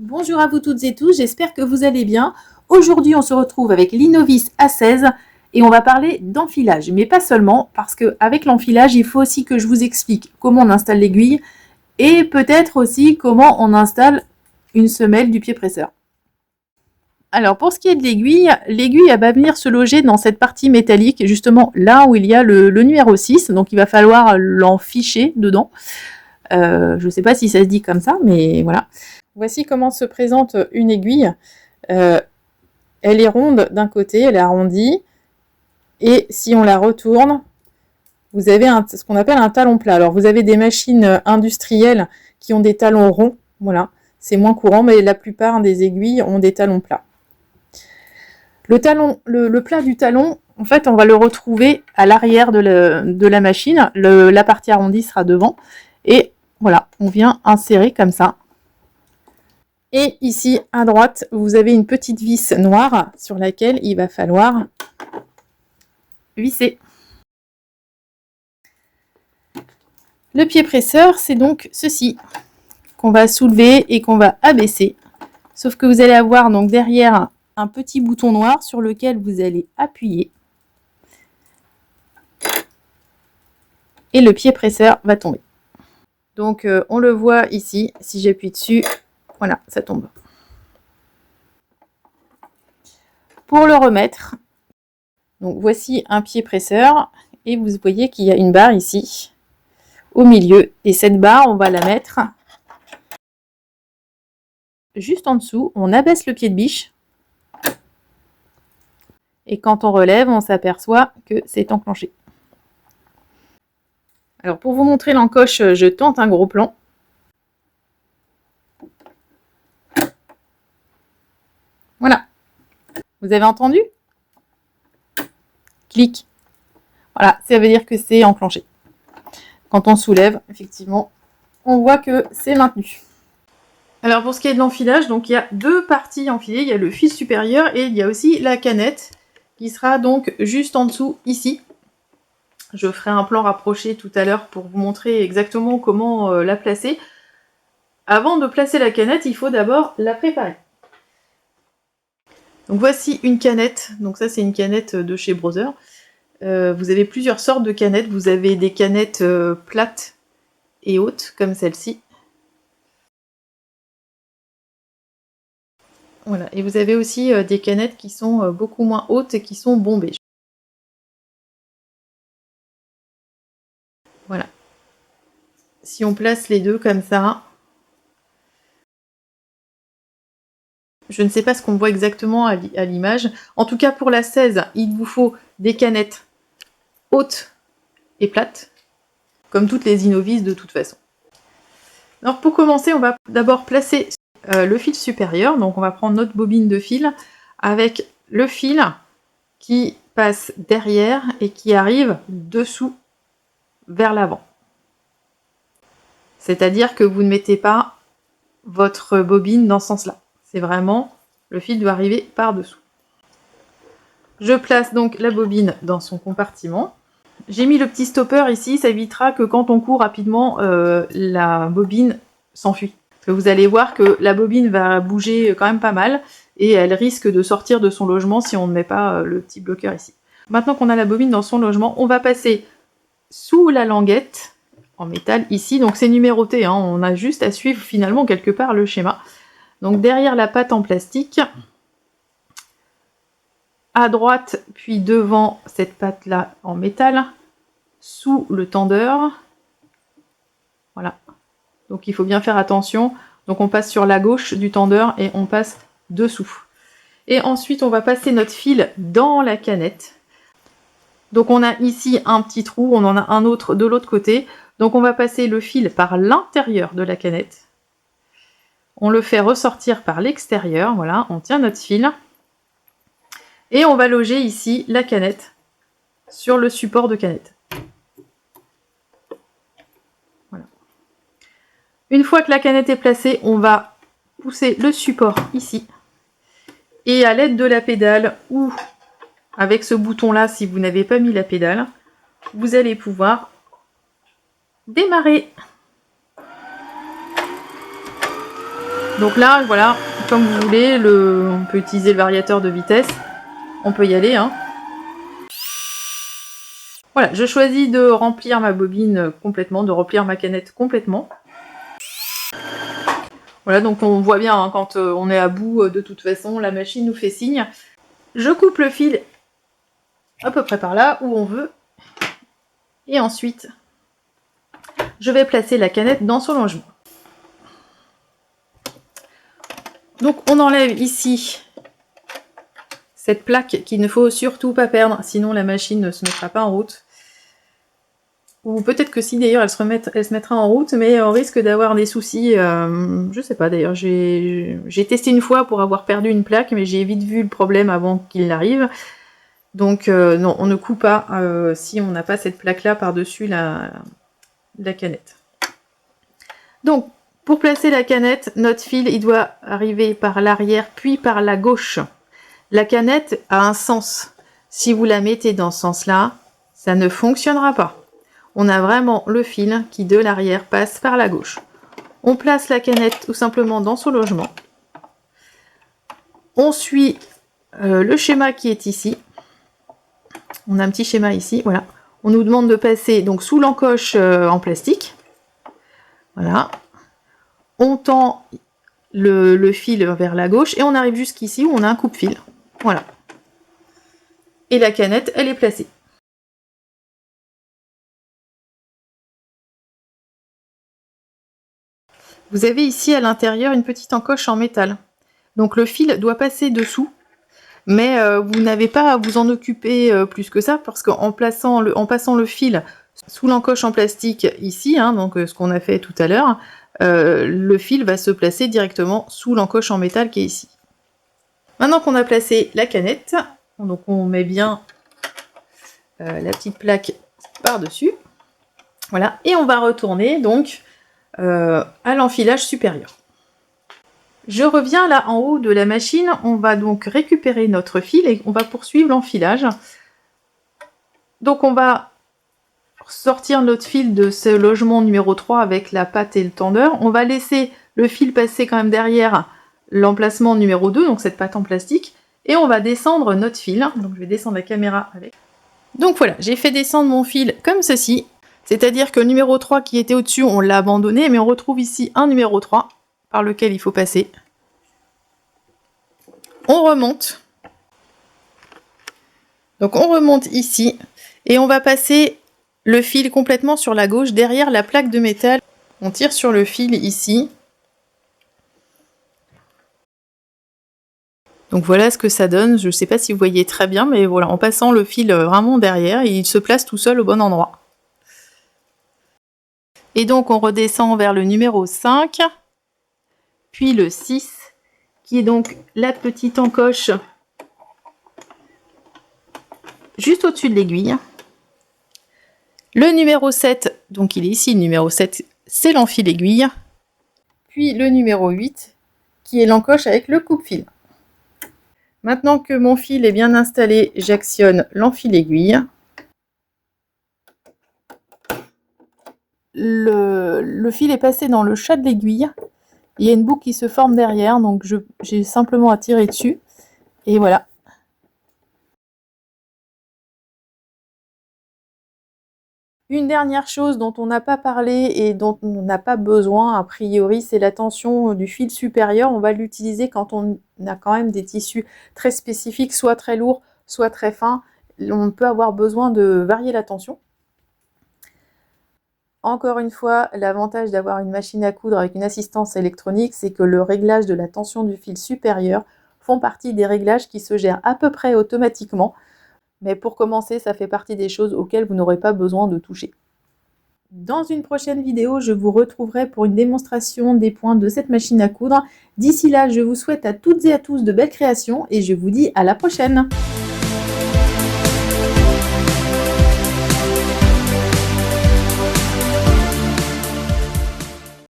Bonjour à vous toutes et tous, j'espère que vous allez bien. Aujourd'hui, on se retrouve avec l'Innovis A16 et on va parler d'enfilage, mais pas seulement, parce qu'avec l'enfilage, il faut aussi que je vous explique comment on installe l'aiguille et peut-être aussi comment on installe une semelle du pied presseur. Alors pour ce qui est de l'aiguille, elle va venir se loger dans cette partie métallique, justement là où il y a le numéro 6, donc il va falloir l'enficher dedans. Je ne sais pas si ça se dit comme ça, mais voilà. Voici comment se présente une aiguille. Elle est ronde d'un côté, elle est arrondie, et si on la retourne, vous avez ce qu'on appelle un talon plat. Alors vous avez des machines industrielles qui ont des talons ronds, voilà, c'est moins courant, mais la plupart des aiguilles ont des talons plats. Le plat du talon, en fait, on va le retrouver à l'arrière de la machine. La partie arrondie sera devant. Et voilà, on vient insérer comme ça. Et ici, à droite, vous avez une petite vis noire sur laquelle il va falloir visser. Le pied presseur, c'est donc ceci qu'on va soulever et qu'on va abaisser. Sauf que vous allez avoir donc derrière un petit bouton noir sur lequel vous allez appuyer. Et le pied presseur va tomber. Donc on le voit ici, si j'appuie dessus, voilà, ça tombe. Pour le remettre, donc voici un pied presseur et vous voyez qu'il y a une barre ici au milieu. Et cette barre, on va la mettre juste en dessous. On abaisse le pied de biche. Et quand on relève, on s'aperçoit que c'est enclenché. Alors pour vous montrer l'encoche, je tente un gros plan. Voilà. Vous avez entendu? Clic. Voilà, ça veut dire que c'est enclenché. Quand on soulève, effectivement, on voit que c'est maintenu. Alors pour ce qui est de l'enfilage, donc il y a deux parties enfilées. Il y a le fil supérieur et il y a aussi la canette qui sera donc juste en dessous ici. Je ferai un plan rapproché tout à l'heure pour vous montrer exactement comment la placer. Avant de placer la canette, il faut d'abord la préparer. Donc voici une canette. Donc ça c'est une canette de chez Brother. Vous avez plusieurs sortes de canettes. Vous avez des canettes plates et hautes comme celle-ci. Voilà. Et vous avez aussi des canettes qui sont beaucoup moins hautes et qui sont bombées. Voilà. Si on place les deux comme ça, je ne sais pas ce qu'on voit exactement à l'image. En tout cas, pour la 16, il vous faut des canettes hautes et plates, comme toutes les Innovis de toute façon. Alors pour commencer, on va d'abord placer le fil supérieur. Donc on va prendre notre bobine de fil avec le fil qui passe derrière et qui arrive dessous vers l'avant. C'est-à-dire que vous ne mettez pas votre bobine dans ce sens-là. C'est vraiment, le fil doit arriver par-dessous. Je place donc la bobine dans son compartiment. J'ai mis le petit stopper ici, ça évitera que quand on court rapidement, la bobine s'enfuit. Parce que vous allez voir que la bobine va bouger quand même pas mal et elle risque de sortir de son logement si on ne met pas le petit bloqueur ici. Maintenant qu'on a la bobine dans son logement, on va passer sous la languette en métal ici. Donc c'est numéroté, hein, on a juste à suivre finalement quelque part le schéma. Donc derrière la patte en plastique, à droite puis devant cette patte là en métal, sous le tendeur. Voilà. Donc il faut bien faire attention. Donc on passe sur la gauche du tendeur et on passe dessous. Et ensuite on va passer notre fil dans la canette. Donc on a ici un petit trou, on en a un autre de l'autre côté. Donc on va passer le fil par l'intérieur de la canette. On le fait ressortir par l'extérieur, voilà, on tient notre fil. Et on va loger ici la canette sur le support de canette. Voilà. Une fois que la canette est placée, on va pousser le support ici. Et à l'aide de la pédale ou avec ce bouton-là, si vous n'avez pas mis la pédale, vous allez pouvoir démarrer. Donc là, voilà, comme vous voulez, on peut utiliser le variateur de vitesse. On peut y aller, hein. Voilà, je choisis de remplir ma bobine complètement, de remplir ma canette complètement. Voilà, donc on voit bien, hein, quand on est à bout, de toute façon, la machine nous fait signe. Je coupe le fil à peu près par là, où on veut. Et ensuite, je vais placer la canette dans son logement. Donc on enlève ici cette plaque qu'il ne faut surtout pas perdre, sinon la machine ne se mettra pas en route. Ou peut-être que si d'ailleurs elle se mettra en route, mais on risque d'avoir des soucis. Je sais pas d'ailleurs, j'ai testé une fois pour avoir perdu une plaque, mais j'ai vite vu le problème avant qu'il arrive. Donc non, on ne coupe pas si on n'a pas cette plaque-là par-dessus la canette. Donc, pour placer la canette, notre fil il doit arriver par l'arrière puis par la gauche. La canette a un sens. Si vous la mettez dans ce sens-là, ça ne fonctionnera pas. On a vraiment le fil qui de l'arrière passe par la gauche. On place la canette tout simplement dans son logement. On suit le schéma qui est ici. On a un petit schéma ici, voilà. On nous demande de passer donc sous l'encoche en plastique. Voilà. On tend le fil vers la gauche et on arrive jusqu'ici où on a un coupe-fil. Voilà. Et la canette, elle est placée. Vous avez ici à l'intérieur une petite encoche en métal. Donc le fil doit passer dessous, mais vous n'avez pas à vous en occuper plus que ça, parce qu'en passant le fil sous l'encoche en plastique ici, hein, donc ce qu'on a fait tout à l'heure, le fil va se placer directement sous l'encoche en métal qui est ici. Maintenant qu'on a placé la canette, donc on met bien la petite plaque par-dessus. Voilà, et on va retourner donc à l'enfilage supérieur. Je reviens là en haut de la machine, on va donc récupérer notre fil et on va poursuivre l'enfilage. Donc on va sortir notre fil de ce logement numéro 3 avec la patte et le tendeur. On va laisser le fil passer quand même derrière l'emplacement numéro 2, donc cette patte en plastique, et on va descendre notre fil. Donc je vais descendre la caméra avec. Donc voilà, j'ai fait descendre mon fil comme ceci, c'est-à-dire que le numéro 3 qui était au-dessus, on l'a abandonné, mais on retrouve ici un numéro 3 par lequel il faut passer. On remonte. Donc on remonte ici, et on va passer le fil complètement sur la gauche, derrière la plaque de métal. On tire sur le fil ici. Donc voilà ce que ça donne, je ne sais pas si vous voyez très bien, mais voilà, en passant le fil vraiment derrière, il se place tout seul au bon endroit. Et donc on redescend vers le numéro 5, puis le 6, qui est donc la petite encoche juste au-dessus de l'aiguille. Le numéro 7, donc il est ici, le numéro 7, c'est l'enfil aiguille. Puis le numéro 8, qui est l'encoche avec le coupe-fil. Maintenant que mon fil est bien installé, j'actionne l'enfil aiguille. Le fil est passé dans le chat de l'aiguille. Il y a une boucle qui se forme derrière, donc j'ai simplement à tirer dessus. Et voilà. Une dernière chose dont on n'a pas parlé et dont on n'a pas besoin a priori, c'est la tension du fil supérieur. On va l'utiliser quand on a quand même des tissus très spécifiques, soit très lourds, soit très fins. On peut avoir besoin de varier la tension. Encore une fois, l'avantage d'avoir une machine à coudre avec une assistance électronique, c'est que le réglage de la tension du fil supérieur font partie des réglages qui se gèrent à peu près automatiquement. Mais pour commencer, ça fait partie des choses auxquelles vous n'aurez pas besoin de toucher. Dans une prochaine vidéo, je vous retrouverai pour une démonstration des points de cette machine à coudre. D'ici là, je vous souhaite à toutes et à tous de belles créations et je vous dis à la prochaine.